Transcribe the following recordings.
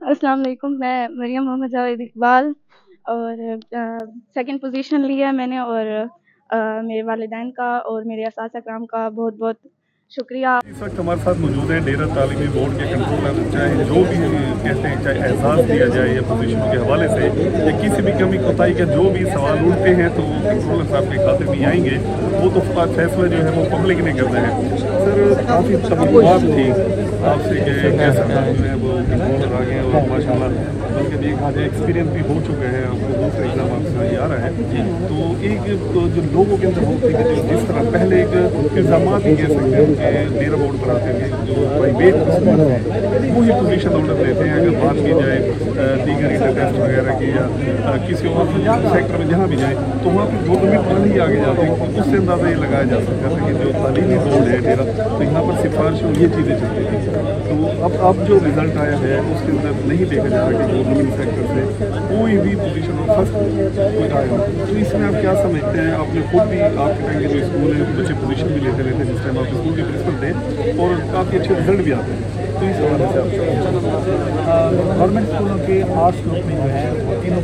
السلام علیکم، میں مریم محمد جاوید اقبال اور سیکنڈ پوزیشن لی ہے میں نے، اور میرے والدین کا اور میرے اساتذہ کرام کا بہت بہت شکریہ۔ اس وقت ہمارے ساتھ موجود ہیں ڈیرہ تعلیمی بورڈ کے کنٹرولر، چاہے جو بھی کہتے ہیں، چاہے اعزاز دیا جائے یا پوزیشنوں کے حوالے سے یا کسی بھی کمی کوتاہی کا جو بھی سوال اٹھتے ہیں تو وہ کنٹرولر صاحب کے کھاتے میں آئیں گے، وہ تو فیصلہ جو ہے وہ پبلک نے کرنا ہے۔ سر کافی توقعات تھی آپ سے کہ کیسا جو ہے وہ کنٹرولر آ گئے اور ماشاء اللہ بلکہ ایک آج ایکسپیرینس بھی ہو چکا ہے، آپ کو دوسرا ایگزام آپ سے آ رہا ہے، تو ایک جو لوگوں کے اندر ہوتی ہے کہ جس طرح پہلے ایک الزامات ہی کہہ سکتے ہیں کہ ڈیرہ بورڈ پر آتے ہیں جو پرائیویٹ اسکول ہیں وہی پوزیشن ہولڈر دیتے ہیں، اگر بات کی جائے دیگر انٹر ٹیسٹ وغیرہ کی یا کسی اور سیکٹر میں جہاں بھی جائے تو وہاں پہ گورنمنٹ والے ہی آگے جاتے ہیں، اس سے اندازہ یہ لگایا جا سکتا ہے کہ جو تعلیمی بورڈ ہے ڈیرہ تو یہاں پر سفارش اور یہ چیزیں چلتی تھیں، تو اب جو رزلٹ آیا ہے اس کے اندر نہیں دیکھا جا رہا کہ گورنمنٹ سیکٹر سے کوئی بھی پوزیشن اور فرسٹ کوئی آیا ہو، تو اس میں آپ کیا سمجھتے ہیں؟ آپ نے خود بھی آپ کے ٹائم کے جو اسکول ہیں بچے پوزیشن بھی لیتے رہتے ہیں جس ٹائم آپ اسکول کے پرنسپل تھے اور کافی اچھے رزلٹ بھی آتے ہیں، تو اس حوالے سے آپ گورنمنٹ اسکولوں کے آرٹس گروپ میں جو ہے وہ تینوں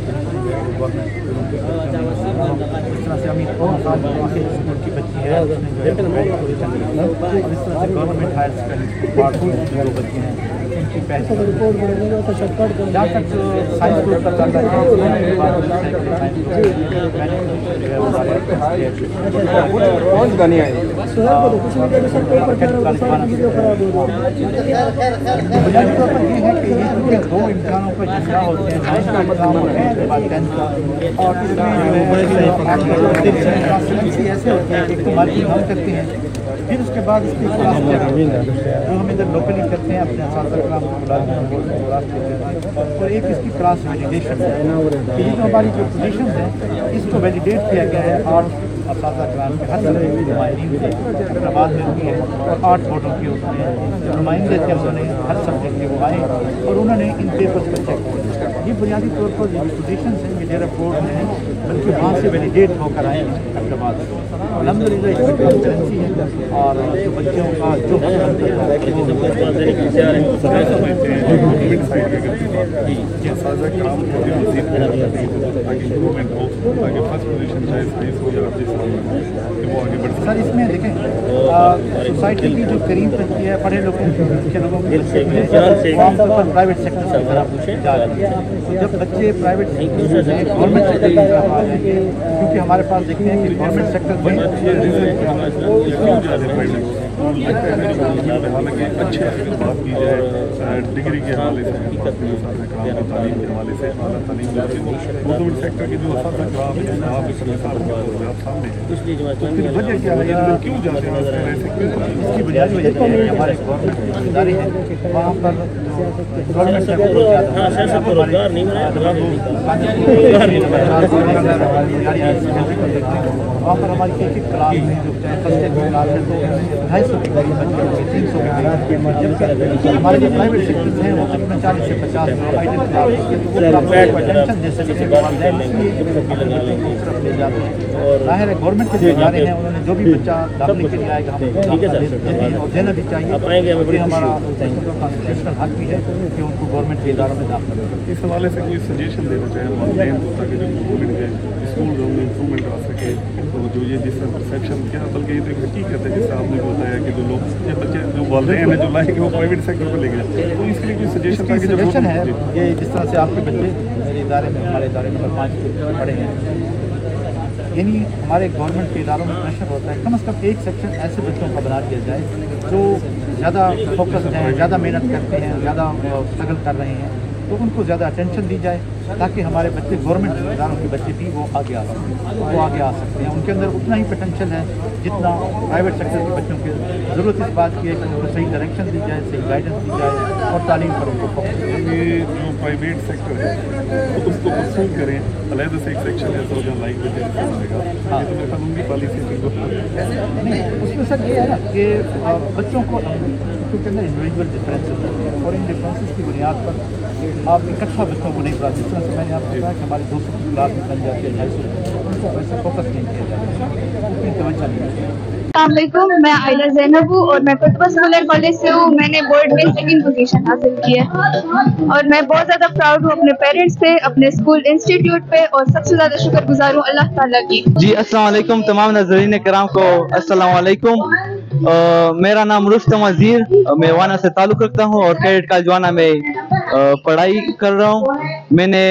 گورنمنٹ اسکولوں کے اس طرح سے امید اسکول کی بچی ہے اس نے جو ہے پوزیشن لی اور اس طرح سے گورنمنٹ ہائر سیکنڈری پارٹ کی جو بچے ہیں ان کی پہلی جہاں تک سائنس گروپ کا چل رہا بنیادی طور پر یہ ہے کہ یہ دو امتحانوں کا جملہ ہوتے ہیں، سائنس کا امتحان ہوتا ہے اس کے بعد 10th کا، اور اس میں ایسے ہوتے ہیں کہ ایک تو مارکنگ ہم کرتے ہیں، پھر اس کے بعد اس کی کلاس جو ہم ادھر لوکلی کرتے ہیں اپنے اساتذہ کرام کو بلاتے ہیں، اور ایک اس کی کلاس ویلیڈیشن ہے کہ یہ جو ہماری جو پوزیشن ہے اس کو ویلیڈیٹ کیا گیا ہے 8 اساتذہ کرام کے ہر طرح کی نمائندگی سے حیدرآباد میں ہوئی ہے اور 8 بورڈوں کی اس میں جو نمائندے تھے انہوں نے ہر سبجیکٹ کے وہ آئے اور انہوں نے ان پیپرز کو چیک کیا۔ یہ بنیادی طور پر جو پوزیشنس ہیں یہ ڈیرہ بورڈ میں ہیں، بلکہ وہاں سے ویلیڈیٹ ہو کر آئے ہیں حیدرآباد سے۔ الحمد للہ اس میں ٹرانسپیرنسی ہے اور جو بچوں کا جو سر اس میں دیکھیں سوسائٹی کی جو قریب رہتی ہے پڑھے لوگوں کے لوگوں عام طور پر پرائیویٹ سیکٹر سے طرف جا رہی ہے، تو جب بچے پرائیویٹ سیکٹر سے گورنمنٹ سیکٹر کی طرف آ جائیں گے، کیونکہ ہمارے پاس دیکھتے ہیں کہ گورنمنٹ سیکٹر میں حالانکہ اچھے بات کی جائے ڈگری کے حوالے سے تعلیم کے حوالے سے اعلیٰ تعلیم گورنمنٹ سیکٹر کے جو اساتذہ کرام ہیں آپ سامنے ہیں، وجہ کیا ہے کیوں جاتے ہیں اس کی بنیادی وجہ یہ ہے کہ ہمارے گورنمنٹ کے ادارے ہیں وہاں پر گورنمنٹ سیکٹر وہاں پر ہماری ایک ایک کلاس میں جو چاہے فرسٹ کلاس ہے تو 250 کے قریب بچے ہوں گے، 300 کے قریب، جبکہ ہمارے جو پرائیویٹ سیکٹرز ہیں وہ تقریباً 40 سے 50 آئیڈل کلاس ٹینشن جیسے بچے کو والدین اس لیے اپنے بچوں کو اس طرف لے جاتے ہیں، اور ظاہر ہے گورنمنٹ کے جو ادارے ہیں انہوں نے جو بھی بچہ داخلے کے لیے آئے گا ہم اور دینا بھی چاہیے، یہ ہمارا کانسٹیٹیوشنل حق بھی ہے کہ ان کو گورنمنٹ کے اداروں میں داخلہ دیں۔ اس حوالے سے کوئی سجیشن دینا چاہے والدین کو تاکہ جو گورنمنٹ کے اسکول میں امپرومنٹ آ سکے، تو جو یہ جس طرح پرسیپشن کیا بلکہ یہ تو ایک حقیقت ہے جس سے آپ نے بتایا کہ جو لوگ یہ بچے جو والدین ہیں جو لائیں گے وہ پرائیویٹ سیکٹر پہ لے گئے، تو اس کے لیے کوئی سجیشن ہے یہ جس طرح سے آپ کے بچے میرے ادارے میں ہمارے ادارے نمبر 5 پڑھے ہیں، یعنی ہمارے گورنمنٹ کے اداروں میں پریشر ہوتا ہے کم از کم ایک سیکشن ایسے بچوں کا بنا دیا جائے جو زیادہ فوکس ہیں، زیادہ محنت کرتے ہیں، زیادہ اسٹرگل کر رہے ہیں، تو ان کو زیادہ اٹینشن دی جائے تاکہ ہمارے بچے گورنمنٹ اداروں کے بچے بھی وہ آگے آ سکتے ہیں، ان کے اندر اتنا ہی پوٹینشیل ہے جتنا پرائیویٹ سیکٹر کے بچوں کی ضرورت اس بات کی ہے کہ ان کو صحیح ڈائریکشن دی جائے، صحیح گائیڈنس دی جائے اور تعلیم پر ان کو فوکس یہ جو پرائیویٹ سیکٹر ہے تو اس کو مقصود کریں، علیحدہ سے ایک سیکشن ہے جو لائک پہ ملے گا، یہ تو میرے خیال ان کی پالیسی نہیں، اس میں سر یہ ہے نا کہ بچوں کو کے اندر انڈیویجول ڈفرینسز ہوتے ہیں اور ان ڈفرینسز کی بنیاد پر آپ اکٹھا بچوں کو نہیں پڑھاتے، جس طرح سے میں نے آپ کو بتایا کہ ہمارے 200 کی کلاس میں بن جاتی ہے 250، ان کو تو اس سے فوکس نہیں کیا جاتا ہے, اتنی توجہ نہیں ہے. السلام علیکم, میں عائلہ زینب ہوں اور میں کتبہ اسکول اینڈ کالج سے ہوں. میں نے بورڈ میں 2nd پوزیشن حاصل کی ہے اور میں بہت زیادہ پراؤڈ ہوں اپنے پیرنٹس پہ, اپنے اسکول انسٹیٹیوٹ پہ, اور سب سے زیادہ شکر گزار ہوں اللہ تعالیٰ کی. جی السلام علیکم تمام ناظرین کرام کو السلام علیکم. میرا نام رستم وزیر, میں وانا سے تعلق رکھتا ہوں اور کیڈٹ کالج وانا میں پڑھائی کر رہا ہوں. میں نے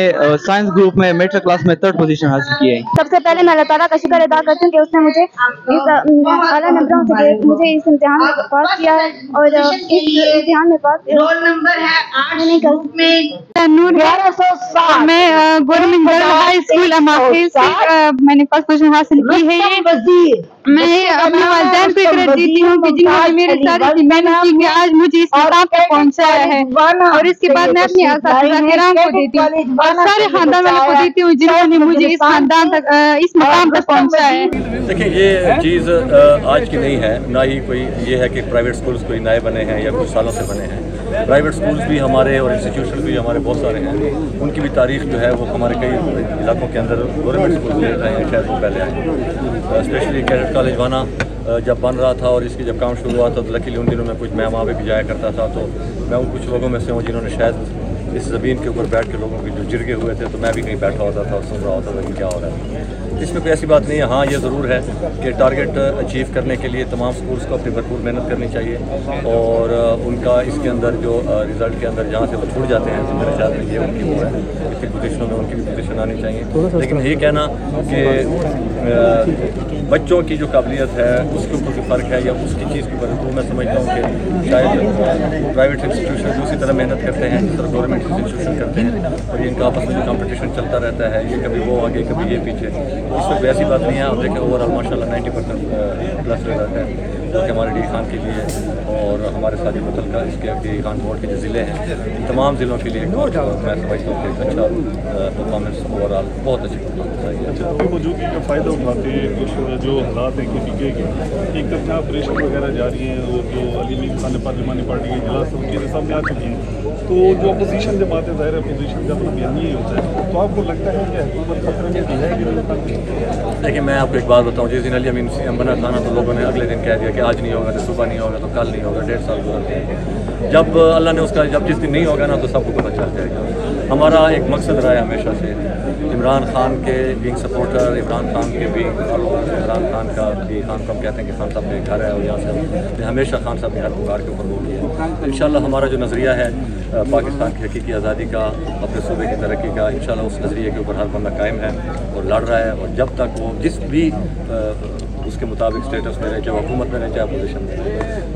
سائنس گروپ میں میٹرک کلاس میں 3rd پوزیشن حاصل کی ہے. سب سے پہلے میں اللہ تعالیٰ کا شکر ادا کرتی ہوں کہ اس نے مجھے اعلیٰ نمبروں سے مجھے اس امتحان میں پاس کیا ہے, اور اس امتحان میں پاس رول نمبر ہے میں گورنمنٹ گرل ہائی اسکول اماخیل سے میں نے 1st پوزیشن حاصل کی ہے. میں اپنے والدین کو کریڈٹ دیتی ہوں کہ جنہوں نے میرے ساتھ محنت کی کہ آج مجھے اس مقام پہ پہنچایا ہے, اور اس کے بعد میں اپنے اساتذہ کرام کو دیتی ہوں اور سارے خاندان والوں کو دیتی ہوں جنہوں نے مجھے اس خاندان تک اس مقام تک پہنچایا ہے. دیکھیں یہ چیز آج کی نہیں ہے, نہ ہی کوئی یہ ہے کہ پرائیویٹ سکولز کوئی نئے بنے ہیں یا کچھ سالوں سے بنے ہیں. پرائیویٹ سکولز بھی ہمارے اور انسٹیٹیوشن بھی ہمارے بہت سارے ہیں, ان کی بھی تاریخ جو ہے وہ ہمارے کئی علاقوں کے اندر گورنمنٹ سکول مل رہے ہیں, شاید وہ پہلے آئے. اسپیشلی کیڈٹ کالج وانا جب بن رہا تھا اور اس کی جب کام شروع ہوا تھا تو لکیلی ان دنوں میں کچھ میں وہاں پہ بھی جایا کرتا تھا, تو میں ان کچھ لوگوں میں سے ہوں جنہوں نے شاید اس زمین کے اوپر بیٹھ کے لوگوں کے جو جرگے ہوئے تھے, تو میں بھی کہیں بیٹھا ہوتا تھا اور سن رہا ہوتا تھا کہ کیا ہو رہا ہے. اس میں کوئی ایسی بات نہیں ہے. ہاں یہ ضرور ہے کہ ٹارگیٹ اچیو کرنے کے لیے تمام سکولز کو اپنی بھرپور محنت کرنی چاہیے, اور ان کا اس کے اندر جو رزلٹ کے اندر جہاں سے وہ چھوٹ جاتے ہیں تو میرے خیال میں یہ ان کی وہ ہے اتنی پوزیشنوں میں ان کی بھی پوزیشن آنی چاہیے. لیکن یہی کہنا کہ بچوں کی جو قابلیت ہے اس کے اوپر کوئی فرق ہے یا اس کی چیز کے اوپر, تو میں سمجھتا ہوں کہ شاید پرائیویٹ انسٹیٹیوشن اسی طرح محنت کرتے ہیں جس طرح گورنمنٹ انسٹیٹیوشن کرتے ہیں, اور یہ ان کا آپس میں جو کمپٹیشن چلتا رہتا ہے, یہ کبھی وہ آگے کبھی یہ پیچھے, اس میں کوئی ایسی بات نہیں ہے. آپ دیکھیں اوور آل ماشاء اللہ 90% پلس رزلٹ ہے جو کہ ہمارے ڈی خان کے لیے اور ہمارے ساتھی متعلقہ اس کے ڈی خان بورڈ کے جو ضلع ہیں تمام ضلعوں کے لیے میں سمجھتا ہوں کہ اچھا پرفارمنس اوور آل بہت اچھی پرفارمنس آئی ہے. اچھا تو موجودگی کا فائدہ اٹھاتے ہیں کچھ جو حالات ہیں کسی کے ایک طرف آپریشن وغیرہ جاری ہیں, اور جو علی میر خان پارلیمانی پارٹی کے اجلاس ان چیزیں سامنے آ چکی ہیں, تو جو اپوزیشن جب آتے ظاہر ہے اپوزیشن کا مطلب یہی ہوتا ہے, تو آپ کو لگتا ہے کہ حکومت خطرے میں کی ہے؟ دیکھیں میں آپ کو ایک بات بتاؤں, جس دن علی امین بنا تھا نا تو لوگوں نے اگلے دن کہہ دیا کہ آج نہیں ہوگا, تو صبح نہیں ہوگا, تو کل نہیں ہوگا, 1.5 سال گزرتے ہیں. جب اللہ نے اس کا جب جس دن نہیں ہوگا نا تو سب کو پتہ چل جائے گا. ہمارا ایک مقصد رہا ہے ہمیشہ سے عمران خان کے بینگ سپورٹر, عمران خان کے بینگ عمران خان کا بھی خان کو ہم کہتے ہیں کہ خان صاحب کے گھر ہے, اور یہاں سے ہمیشہ خان صاحب کے ہر پکار کے اوپر وہ کیا. انشاءاللہ ہمارا جو نظریہ ہے پاکستان کی حقیقی آزادی کا, اپنے صوبے کی ترقی کا, انشاءاللہ اس نظریے کے اوپر ہر بندہ قائم ہے اور لڑ رہا ہے, اور جب تک وہ جس بھی اس کے مطابق اسٹیٹس میں رہے, چاہے حکومت میں رہے چاہے اپوزیشن میں.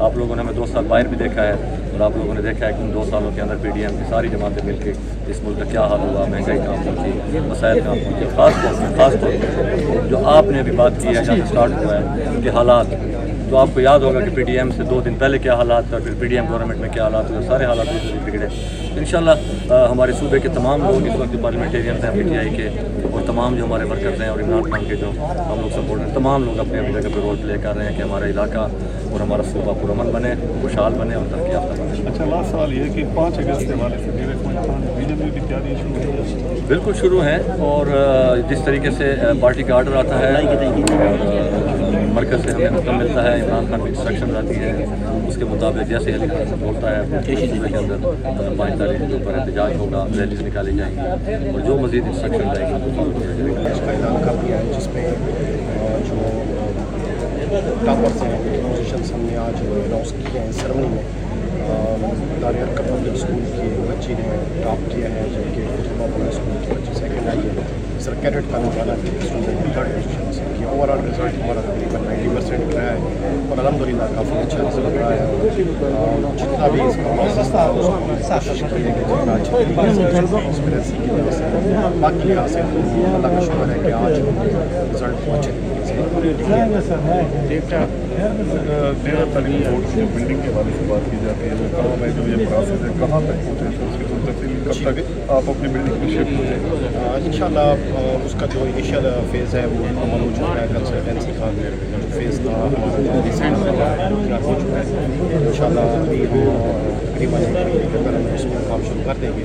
آپ لوگوں نے ہمیں 2 سال باہر بھی دیکھا ہے, اور آپ لوگوں نے دیکھا ہے کہ ان 2 سالوں کے اندر پی ڈی ایم کی ساری جماعتیں مل کے اس ملک کا کیا حال ہوا, مہنگائی کہاں پہنچی, مسائل کہاں پہنچے. خاص طور پر جو آپ نے ابھی بات کی ہے جہاں اسٹارٹ ہوا ہے کہ حالات, تو آپ کو یاد ہوگا کہ پی ڈی ایم سے 2 دن پہلے کیا حالات تھا, پھر پی ڈی ایم گورنمنٹ میں کیا حالات ہوئے, سارے حالات بگڑے. انشاءاللہ ہمارے صوبے کے تمام لوگ اس وقت پارلیمنٹیرینز ہیں پی ٹی آئی کے, اور تمام جو ہمارے ورکرز ہیں اور عمران خان کے جو ہم لوگ سپورٹ ہیں, تمام لوگ اپنے اپنی جگہ پہ رول پلے کر رہے ہیں کہ ہمارا علاقہ اور ہمارا صوبہ پرامن بنے, خوشحال بنے اور ترقی یافتہ بنے. اچھا لاسٹ سوال یہ ہے کہ 5 اگست کے حوالے سے بی جے پی کی تیاری شروع ہے؟ بالکل شروع ہیں, اور جس طریقے سے پارٹی کا آرڈر آتا ہے مرکز سے ہمیں حکم ملتا ہے, عمران خان کی انسٹرکشن آتی ہے, اس کے مطابق جیسے علی خان بولتا ہے صوبے کے اندر 5 تاریخ کے اوپر احتجاج ہوگا, ریلیز نکالی جائیں گی, اور جو مزید انسٹرکشن جائیں گی وہ فالو کیا جائے گا. اس کا اعلان کر دیا ہے جس میں جو ٹاپرس ہیں پوزیشنس ہم نے آج اناؤنس کیے ہیں سرمنی میں. داریار پبلک اسکول کی بچی نے ٹاپ کیا ہے, جبکہ خطبہ پبلک اسکول کی بچی 2nd آئی ہے. سر کیڈٹ کا نوالا کے اسٹوڈنٹ نے 3rd پوزیشن حاصل کی. اوور آل رزلٹ ہمارا تقریباً 90% رہا ہے, اور الحمدللہ کافی اچھا رزلٹ رہا ہے. جتنا بھی اس کا پروسیس تھا اس کو کوشش کی ہے کہ جتنا اچھا ایکسپیرینسی کی وجہ سے باقی یہاں سے اللہ کا شکر ہے کہ آج رزلٹ اچھے طریقے سے ڈیرہ تعلیمی بورڈ کی بلڈنگ کے حوالے سے بات کی جاتی ہے, وہ کہاں میں جو یہ پروسیس ہے کہاں تک پہنچے تھے, اس کی تفصیل کب تک آپ اپنی بلڈنگ میں شفٹ ہوتے ہیں؟ انشاءاللہ اس کا جو انیشیل فیز ہے وہ عمل ہو چکا ہے. کنسلٹنسی کا جو فیز تھا ہمارا ریسینٹ ہو چکا ہے. انشاءاللہ ابھی ہم تقریباً 1 مہینے کے اندر اس میں کام شروع کر دیں گے,